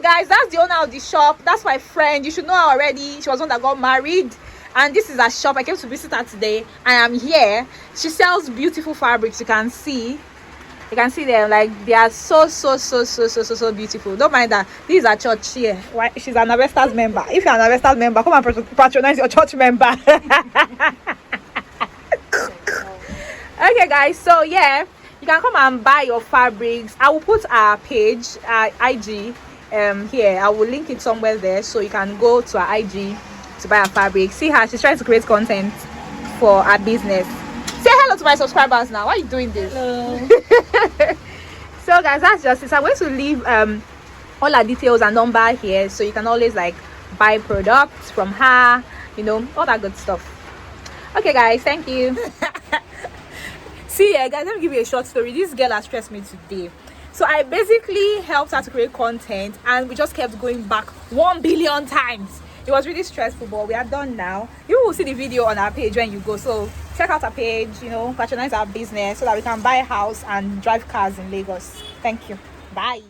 guys, that's the owner of the shop. That's my friend. You should know her already. She was one that got married, and this is her shop. I came to visit her today. I am here. She sells beautiful fabrics. You can see them, like they are so beautiful. Don't mind that. This is her church here. Why? She's an Avestas member. If you're an Avestas member, come and patronize your church member. Okay guys, so yeah, you can come and buy your fabrics. I will put our page, IG here. I will link it somewhere there, so you can go to our IG to buy our fabric. See her, she's trying to create content for our business. Say hello to my subscribers now. Why are you doing this? Hello. So guys, that's just it. I'm going to leave all our details and number here, so you can always like buy products from her, you know, all that good stuff. Okay guys, thank you. See guys, let me give you a short story. This girl has stressed me today. So I basically helped her to create content, and we just kept going back 1 billion times. It was really stressful, but we are done now. You will see the video on our page when you go, so check out our page, you know, patronize our business so that we can buy a house and drive cars in Lagos. Thank you. Bye.